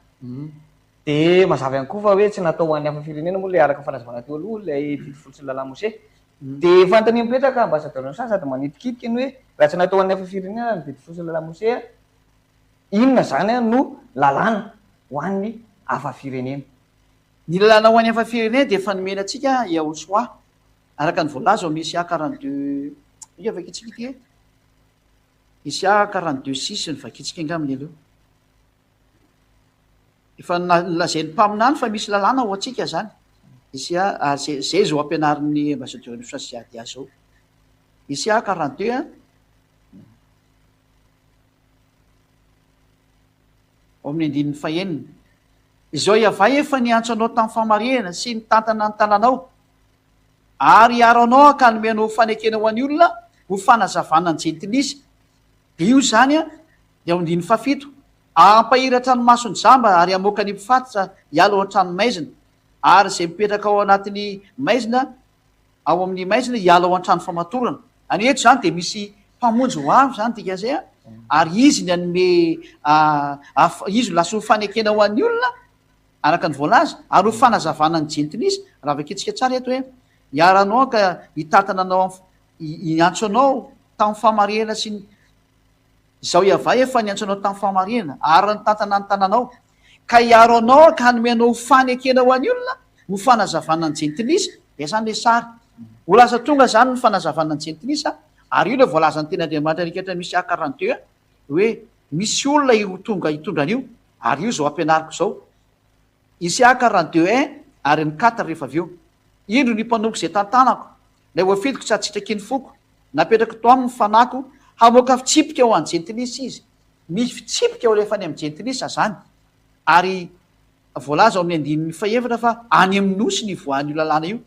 B: de mazava ihany koa fa hoe tsy natao hoan'ny hafa firenena moa le araka fanazavana teo aloha lay dity folo sy ny lalàna mose de fantany mipetraka ambasadorny aosa sady manitikitika ny hoe raha tsy natao hoan'ny hafa firenena ny dity folo sy ny lalàna mose inona zany no lalàna hoan'ny hafa firenena
A: ny lalàna hoan'ny hafa firenena de efa nomena atsika Yahosoa araka ny voalaza ao Misia 42 io vakitsika ity Misia 42:6 ny vakitsika angaminy aloha efa nolazain'ny mpaminany fa misy lalàna ho atsika zany Misia zay zao ampianarin'ny ambasadorny sasiady azy zao Misia 42 ao amin'ny andininy fahenina izao iava efa niantso anao tamin'ny famarihana sy ny tantana ny tananao ary aro anao ka nomenao fanekena ho an'ny olona ho fanazavana ny jentilisa de io zany de ao andiny fafito ampahiratra ny masony jamba ary amoaka ny mpifatitra hiala ao an-trano maizina ary zay mipetraka ao anatin'ny maizina ao amin'ny maizina hiala ao an-trano famatorana any eto zany de misy mpamonjy ho avy zany dika zay ary izy ny anome izy lasa ho fanekena ho an'ny olona araka ny voalaza ary ho fanazavana ny jentilisa raha vakitsika tsara eto hoe hiaranao ka hitatana anao iantso anao tamin'ny famarihana sy ny zao iava efa niantso anao tamin'ny famarihana ary ny tantana ny tananao ka hiaro anao ka hanomenao fanekena ho an'ny olona ho fanazavana ny jentilisa de zany le sary ho lasa tonga zany ny fanazavana ny jentilisa ary io le voalaza ny ten'Andriamanitra rikatra misy 42 hoe misy olona io tonga hitondra an'io ary io zao ampianariko zao Isia 42:1 ary ny 4 rehefa avy eo indro ny mpanompo zay tantanako lay voafidiko tsy atsitraky ny foko napetraka to aminy fanako hamoaka fitsipika ao any jentilisa izy misy fitsipika ao lefa ny amin'ny jentilisa zany ary voalaza ao amin'ny andininy faevatra fa any amin'ny nosy ny voan'io lalàna io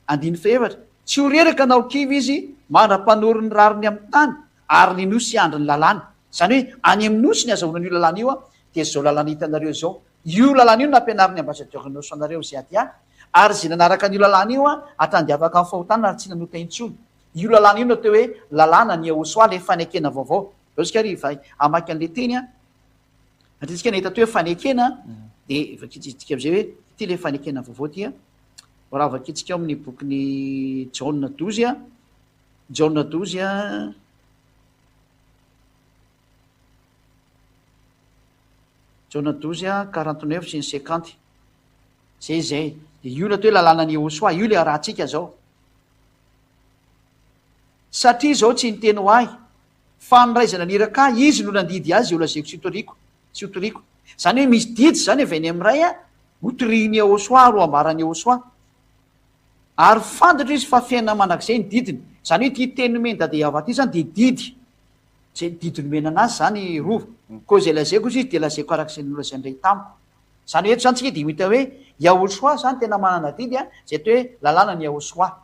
A: andiny faevatra tsy ho reraka nao kivy izy mandra-panoro ny rariny amin'ny tany ary ny nosy andry ny lalàna zany hoe any amin'ny nosy ny azahonan'io lalàna io de zao lalàna hitanareo zao io lalàna io nampianariny ambasadornosy anareo zay aty ary zay nanaraka an'io lalàna io atandiavaka amin'ny fahotana ary tsy nanota intsony io lalàna io natao hoe lalàna ny Yahosoa le fanekena vaovao aotsika riva amaky an'le teny atritsika nahita to hoe fanekena de vakitsitsika am'izay hoe ty le fanekena vaovao ty raha vakitsika ao amin'ny bokyny Jaona 12 Jaona 12 Jaona 12 49 sy ny 50 zay de io natao hoe lalàna ny Yahosoa io le rahantsika zao satria zao tsy niteny ho ahy fa nyraizana niraka izy no nandidy azy eo lazeko sy otoriko zany hoe misy didy zany avy any am'ray hotoriny Yahosoa ro ambarany Yahosoa ary fantatra izy fa fiaina manak'izay ny didiny zany hoe ty teny nomeny dade Iava ty zany de didy zay didy nomena anazy zany rova ko zay lazaiko izy de lazaiko arak'izay nolazaindray tamiko zany eto zany tsika de mita hoe Yahosoa zany tena manana didy zay atao hoe lalàna ny Yahosoa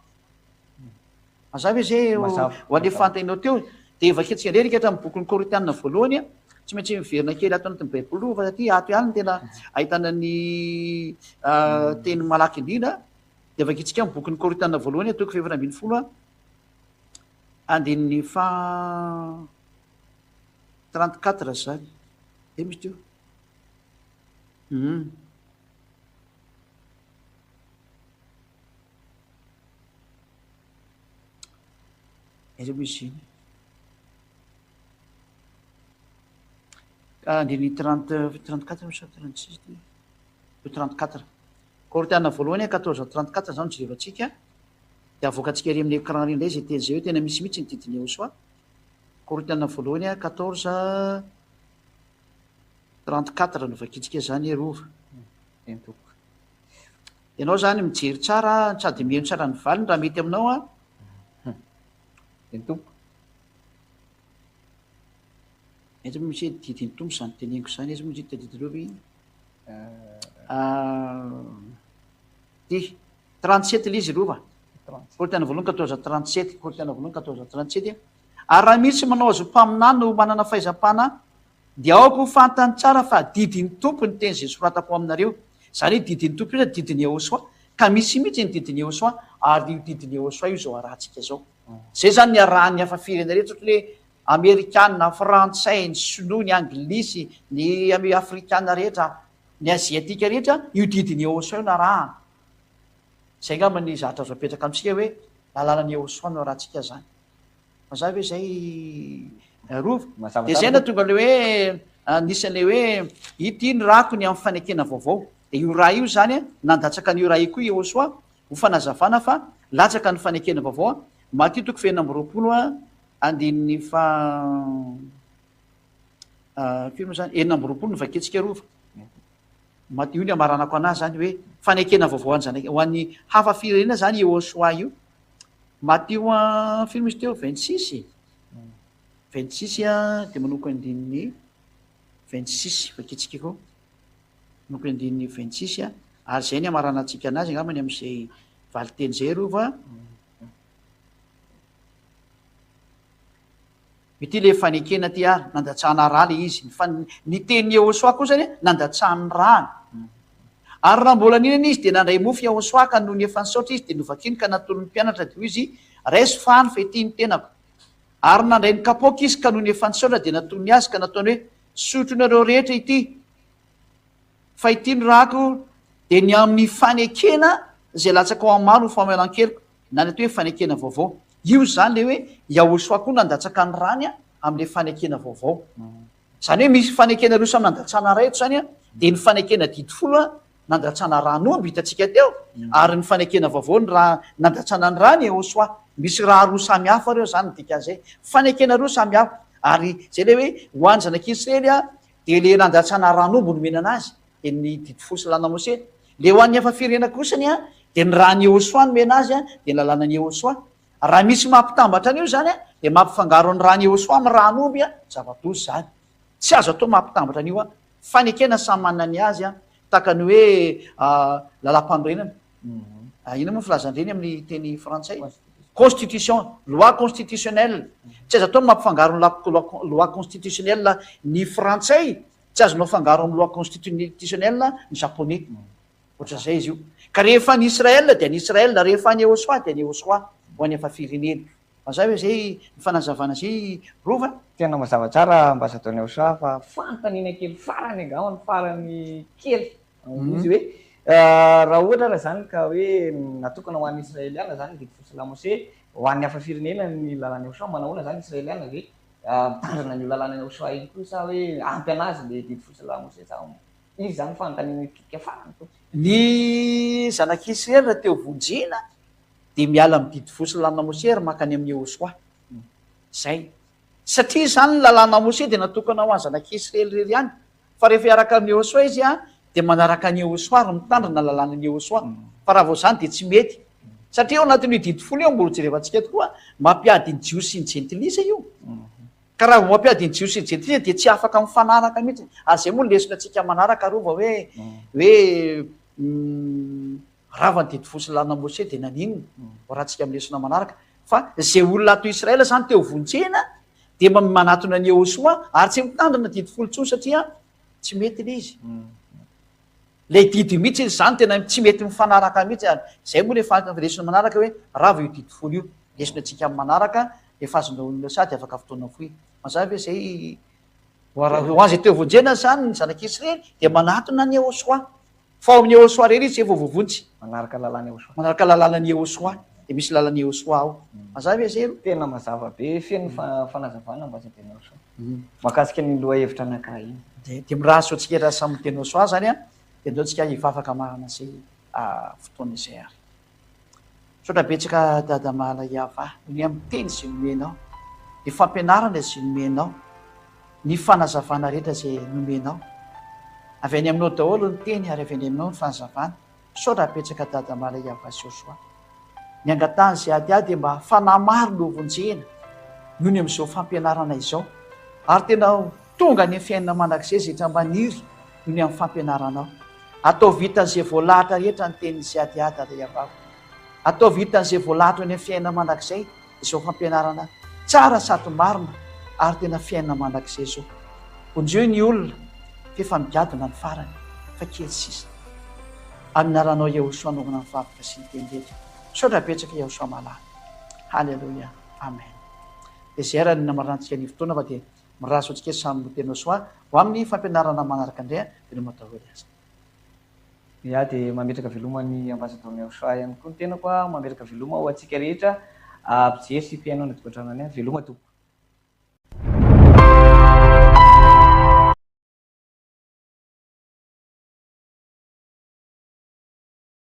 A: mazava hoe zay ho ale fantainao teo de vaketsika ndray rikatra amin'ny bokyny Korintana voalohany tsy maintsy miverina kely ato anatin'ny baiboly fa ty ato ihany tena ahitana ny teny malaky indrindra de vaketsika amin'ny bokyny Korintana voalohany atoko fefatra ambin'ny folo andininy fa 34 zany de misy teo izy misy andiny 34 misy 36 34 Korintana voalohany 14:34 zany jerevantsika de avoakatsika ry amin'ny écran ry indray zay teny zay hoe tena misy mihitsy ny didiny Yahosoa Korintana voalohany 14:34 no vakitsika zany rova ianao zany mijery tsara sady mihaino tsara ny valiny raha mety aminao
B: ny tompo
A: izy misy didiny tompo zany teneniko zany izy misy tadidireo ty 37 lay izy rova Corinthiens voalohany 14:37 Corinthiens voalohany 14:37 ary raha misy manao azo mpaminany no manana fahaizam-pana dia aoko fantany tsara fa didiny tompo ny teny zay soratako aminareo zany hoe didiny tompo io didiny Yehosoa ka misy mihitsy ny didiny Yehosoa ary io didiny Yehosoa io zao arahantsika zao zay zany ny arahan'ny hafa firena rehetra ohatra hoe amerikanina frantsay ny sinoa ny anglisy ny afrikana rehetra ny aziatika rehetra io didiny Yehosoa io narahana zay ngamba ny zatra azo apetraka amitsika hoe lalànany Yehosoa no arahantsika zany mazava hoe zay rova de zay na tonga le hoe anisan'le hoe ity ny rako ny amin'ny fanekena vaovao de io raha io zany nandatsaka n'io raha io koa Yehosoa ho fanazavana fa latsaka ny fanekena vaovao Matthieu toko fenina amby roapolo andininy firy zany enina amby roapolo no vaketsika rova Matthieu ny amaranako anazy zany hoe fanekena vaovao any ho an'ny hafa firenena zany Yehosoa io Matthieu firy misy teo 26 de manoko andininy 26 vaketsika koa manoko andininy 26 ary zay ny amaranantsika anazy angambany am'izay valiteny zay rova ity le fanekena ty ary nandatsahana raha le izy ny teny Yehosoa koa zany nandatsahany rahany ary raha mbola ninana izy de nandray mofy Yehosoa ka noho ny efa nisaotra izy de novakiny ka natolo ny mpianatra de ho izy raiso fany fa ity ny tenako ary nandray ny kapoaka izy ka noho ny efa nisaotra de natony azy ka nataony hoe sotronareo rehetra ity fa ity ny rako de ny amin'ny fanekena zay latsaka ao am'maro ho famelan-keliko na ny atao hoe fanekena vaovao io zany le hoe Yehosoa koa nandatsaka ny rany am'le fanekena vaovao zany hoe misy fanekena roa samy nandatsana raha eto zany de ny fanekena didifolo nandatsana ranomby hitatsika teo ary ny fanekena vaovao ny raha nandatsana ny rany Yehosoa misy raha roa samy hafa reo zany dikan'izay fanekena roa samy hafa ary zay le hoe hoany zanak'Israely de le nandatsana ranomby nomena anazy de ny didifolo sy lalàna Mose le ho an'ny hafa firena kosany de ny rahan'ny Yehosoa nomena azy de ny lalànan'ny Yehosoa raha misy mampitambatra an'io zany de mampifangaro ny rahan'ny Yehosoa amy ranomby zava-dozy zany tsy azo atao mampitambatra an'io fanekena samy manana ny azy tahaka ny hoe lalam-panorenana ina moa filazandreny amin'ny teny frantsay constitution loi constitutionnelle tsy azo atao mampifangaro ny loi constitutionnelle ny frantsay tsy azonao fangaro amin'ny loi constitutionnelle ny japonais ohatran'izay izy io ka rehefa ny Israel de ny Israel rehefa ny Yehosoa de ny Yehosoa ho any efa firenena mazava hoe zay ny fanazavana zay rova
B: tena mazava tsara mba azo ataony Yehosoa fa fantanina kely farany angamba ny farany kely izy hoe raha ohatra raha zany ka hoe natokana ho an'ny Israeliana zany didifolo sy lamose ho an'ny hafa firenena ny lalàna Yehosoa manahoana zany Israeliana hoe mitandrina ny lalàna Yehosoa iny koa sa hoe ampy anazy le didifolo sy lamose sa izy zany fantanina kika farany koa
A: ny zanak'Israely raha teo vonjena de miala amy didifolo sy lalàna Mose ary makany amin'ny Yehosoa zay satria zany ny lalàna Mose de natokana ho any zanak'Israely rery ihany fa rehefa iaraka amin'ny Yehosoa izy de manaraka ny Yehosoa ary mitandrina lalànan'ny Yehosoa fa raha vao zany de tsy mety satria ao anatin'io didifolo io mbola jerevantsika tokoa mampiady ny jios sy ny jentilisa io ka raha vo mampiady ny jios sy ny jentilisa de tsy afaka mifanaraka mihitsy ary zay moa lesona atsika manaraka rova hoe rava ny didifolo sy lalàna Mose de naninona rahantsika amin'ny lesona manaraka fa zay olona ato Israela zany teo vonjena de manatona ny Yehosoa ary tsy mitandrina didifolo tsony satria tsy mety le izy le didy mihitsy izy zany tena tsy mety mifanaraka mihitsy ary zay moa lefa lesona manaraka hoe rava io didifolo io lesona atsika manaraka efa azonao sady afaka fotoana foy mazava hoe zay ho azy teo vonjena zany ny zanak'Israely de manatona ny Yehosoa fa ao amin'ny Yehosoa rery izy efa voavonjy
B: manaraka lalàna Yehosoa
A: manaraka lalànan'ny Yehosoa de misy lalàn'ny Yehosoa ao mazava hoe zay
B: tena mazava be feno fanazavana mba tsy teny Yehosoa mahakasika ny loha hevitra anankiray iny
A: de miraso atsika raha samy teny Yehosoa zany de ndao tsika hivavaka marana zay fotoana izay ary sotra betsaka dada mahala iava ny amin'ny teny zay nomenao ny fampianarana zay nomenao ny fanazavana rehetra zay nomenao avy any aminao daholo ny teny ary avy any aminao ny fanazavana sotra betsaka dada mahala iava sy Yehosoa ny angatany zay ady de mba fanamaro no vonjena noho ny amin'izao fampianarana izao ary tena tonga ny fiainana mandrakizay zay tra maniry noho ny amin'ny fampianaranao. Atao vitan'izay voalahatra rehetra ny tenin'izay adiady reheavavo. Atao vitan'izay voalahatra ny fiainana mandrakizay izao fampianarana tsara sady marina ary tena fiainana mandrakizay izao. Onjeo ny olona fefa migadona ny farany fa kely sisa. Aminaranao Jehosoa anaovana ny vakoka sy ny tendretra. Saotra betsaka Jehosoa malala. Halleluja. Amen. Dia zay raha ny namarantsika ny fotoana fa dia miraso antsika samy no tena soa ho amin'ny fampianarana manaraka indray dia matahory azy.
B: Ya dia mametraka velomany ambasador Jehosoa ihany koa ny tenako mametraka veloma ho antsika rehetra ampijery sy mpiaino ny tokantrano any veloma tompoko.